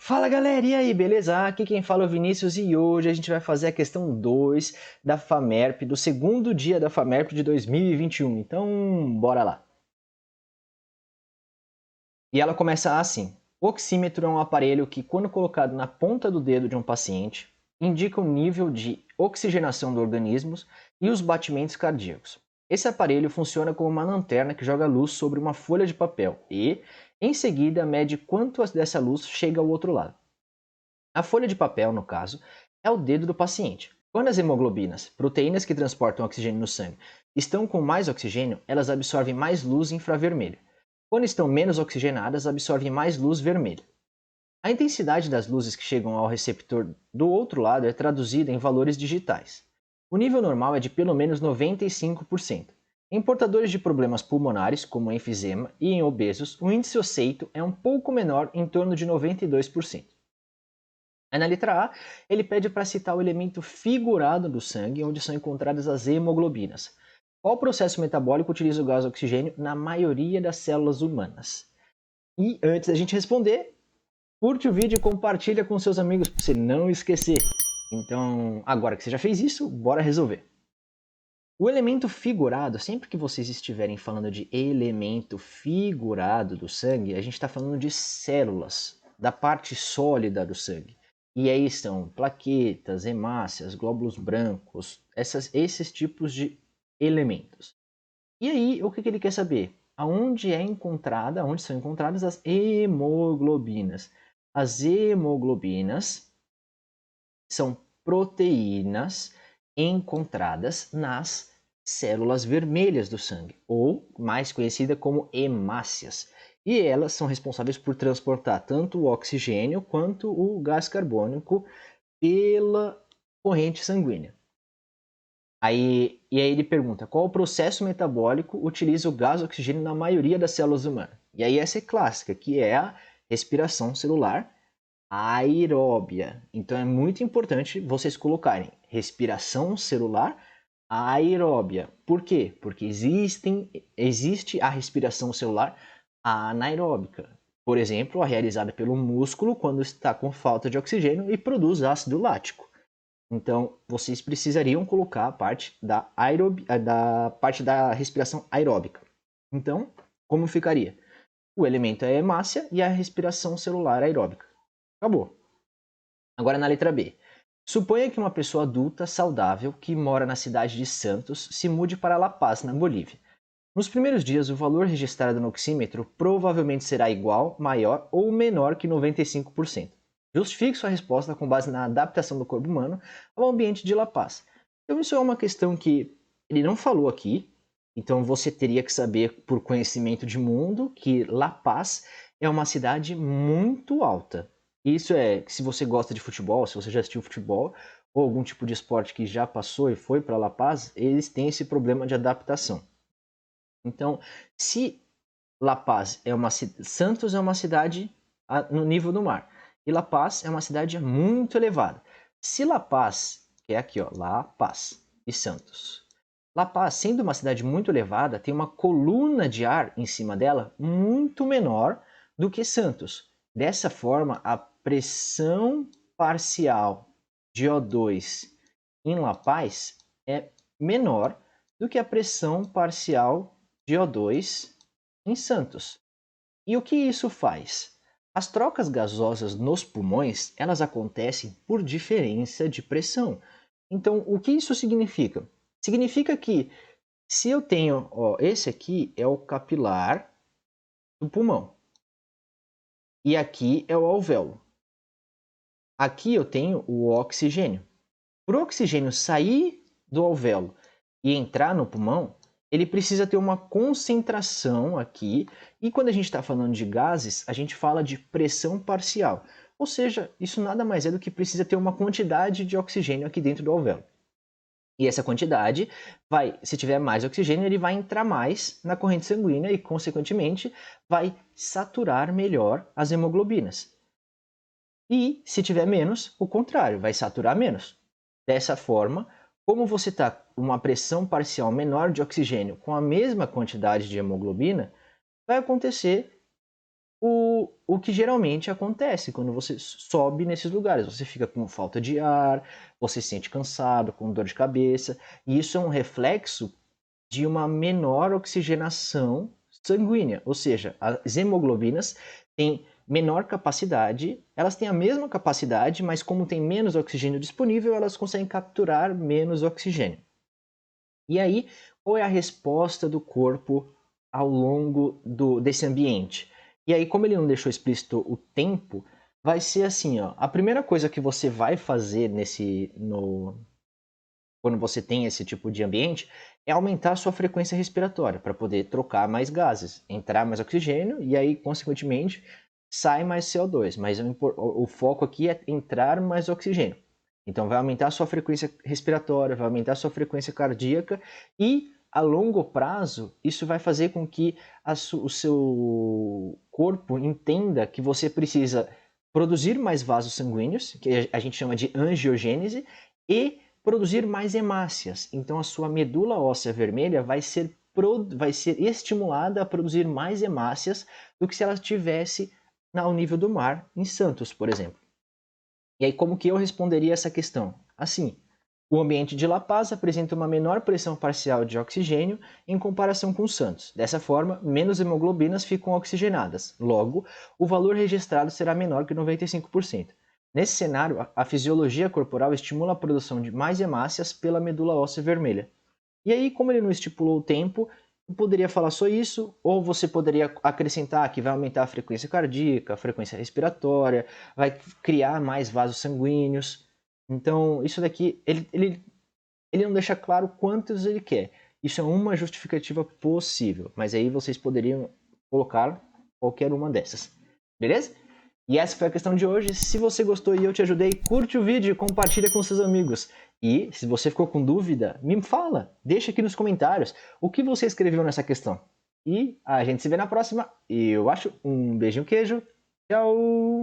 Fala galera, e aí, beleza? Aqui quem fala é o Vinícius e hoje a gente vai fazer a questão 2 da FAMERP, do segundo dia da FAMERP de 2021. Então, bora lá. E ela começa assim. O oxímetro é um aparelho que, quando colocado na ponta do dedo de um paciente, indica o nível de oxigenação do organismo e os batimentos cardíacos. Esse aparelho funciona como uma lanterna que joga luz sobre uma folha de papel e, em seguida, mede quanto dessa luz chega ao outro lado. A folha de papel, no caso, é o dedo do paciente. Quando as hemoglobinas, proteínas que transportam oxigênio no sangue, estão com mais oxigênio, elas absorvem mais luz infravermelha. Quando estão menos oxigenadas, absorvem mais luz vermelha. A intensidade das luzes que chegam ao receptor do outro lado é traduzida em valores digitais. O nível normal é de pelo menos 95%. Em portadores de problemas pulmonares, como enfisema, e em obesos, o índice osseito é um pouco menor, em torno de 92%. Aí na letra A, ele pede para citar o elemento figurado do sangue, onde são encontradas as hemoglobinas. Qual processo metabólico utiliza o gás oxigênio na maioria das células humanas? E antes da gente responder, curte o vídeo e compartilha com seus amigos para você não esquecer. Então, agora que você já fez isso, bora resolver. O elemento figurado, sempre que vocês estiverem falando de elemento figurado do sangue, a gente está falando de células, da parte sólida do sangue. E aí estão plaquetas, hemácias, glóbulos brancos, esses tipos de elementos. E aí, o que ele quer saber? Onde são encontradas as hemoglobinas? As hemoglobinas são proteínas encontradas nas células vermelhas do sangue, ou mais conhecida como hemácias. E elas são responsáveis por transportar tanto o oxigênio quanto o gás carbônico pela corrente sanguínea. E aí ele pergunta qual o processo metabólico utiliza o gás oxigênio na maioria das células humanas. E aí essa é clássica, que é a respiração celular aeróbia. Então é muito importante vocês colocarem respiração celular aeróbia. Por quê? Porque existe a respiração celular anaeróbica. Por exemplo, a realizada pelo músculo quando está com falta de oxigênio e produz ácido lático. Então, vocês precisariam colocar a parte da respiração aeróbica. Então, como ficaria? O elemento é a hemácia e a respiração celular aeróbica. Acabou. Agora na letra B. Suponha que uma pessoa adulta, saudável, que mora na cidade de Santos, se mude para La Paz, na Bolívia. Nos primeiros dias, o valor registrado no oxímetro provavelmente será igual, maior ou menor que 95%. Justifique sua resposta com base na adaptação do corpo humano ao ambiente de La Paz. Então isso é uma questão que ele não falou aqui, então você teria que saber por conhecimento de mundo que La Paz é uma cidade muito alta. Isso é, se você gosta de futebol, se você já assistiu futebol, ou algum tipo de esporte que já passou e foi para La Paz, eles têm esse problema de adaptação. Então, se La Paz é Santos é uma cidade no nível do mar, e La Paz é uma cidade muito elevada. Se La Paz, que é aqui, ó, La Paz e Santos. La Paz, sendo uma cidade muito elevada, tem uma coluna de ar em cima dela muito menor do que Santos. Dessa forma, a pressão parcial de O2 em La Paz é menor do que a pressão parcial de O2 em Santos. E o que isso faz? As trocas gasosas nos pulmões, elas acontecem por diferença de pressão. Então, o que isso significa? Significa que se eu tenho, ó, esse aqui é o capilar do pulmão. E aqui é o alvéolo. Aqui eu tenho o oxigênio. Para o oxigênio sair do alvéolo e entrar no pulmão, ele precisa ter uma concentração aqui. E quando a gente está falando de gases, a gente fala de pressão parcial. Ou seja, isso nada mais é do que precisa ter uma quantidade de oxigênio aqui dentro do alvéolo. E essa quantidade se tiver mais oxigênio, ele vai entrar mais na corrente sanguínea e, consequentemente, vai saturar melhor as hemoglobinas. E se tiver menos, o contrário, vai saturar menos. Dessa forma, como você está com uma pressão parcial menor de oxigênio com a mesma quantidade de hemoglobina, vai acontecer o que geralmente acontece quando você sobe nesses lugares. Você fica com falta de ar, você se sente cansado, com dor de cabeça, e isso é um reflexo de uma menor oxigenação sanguínea, ou seja, as hemoglobinas têm menor capacidade, elas têm a mesma capacidade, mas como tem menos oxigênio disponível, elas conseguem capturar menos oxigênio. E aí, qual é a resposta do corpo ao longo desse ambiente? E aí, como ele não deixou explícito o tempo, vai ser assim, ó. A primeira coisa que você vai fazer quando você tem esse tipo de ambiente é aumentar a sua frequência respiratória para poder trocar mais gases, entrar mais oxigênio e aí, consequentemente, sai mais CO2. Mas o foco aqui é entrar mais oxigênio. Então, vai aumentar a sua frequência respiratória, vai aumentar a sua frequência cardíaca e, a longo prazo, isso vai fazer com que o seu corpo entenda que você precisa produzir mais vasos sanguíneos, que a gente chama de angiogênese, e produzir mais hemácias. Então, a sua medula óssea vermelha vai ser estimulada a produzir mais hemácias do que se ela estivesse ao nível do mar, em Santos, por exemplo. E aí, como que eu responderia essa questão? Assim, o ambiente de La Paz apresenta uma menor pressão parcial de oxigênio em comparação com Santos. Dessa forma, menos hemoglobinas ficam oxigenadas. Logo, o valor registrado será menor que 95%. Nesse cenário, a fisiologia corporal estimula a produção de mais hemácias pela medula óssea vermelha. E aí, como ele não estipulou o tempo, eu poderia falar só isso, ou você poderia acrescentar que vai aumentar a frequência cardíaca, a frequência respiratória, vai criar mais vasos sanguíneos. Então, isso daqui, ele não deixa claro quantos ele quer. Isso é uma justificativa possível, mas aí vocês poderiam colocar qualquer uma dessas. Beleza? E essa foi a questão de hoje. Se você gostou e eu te ajudei, curte o vídeo e compartilha com seus amigos. E se você ficou com dúvida, me fala, deixa aqui nos comentários o que você escreveu nessa questão. E a gente se vê na próxima. Eu acho um beijinho queijo. Tchau!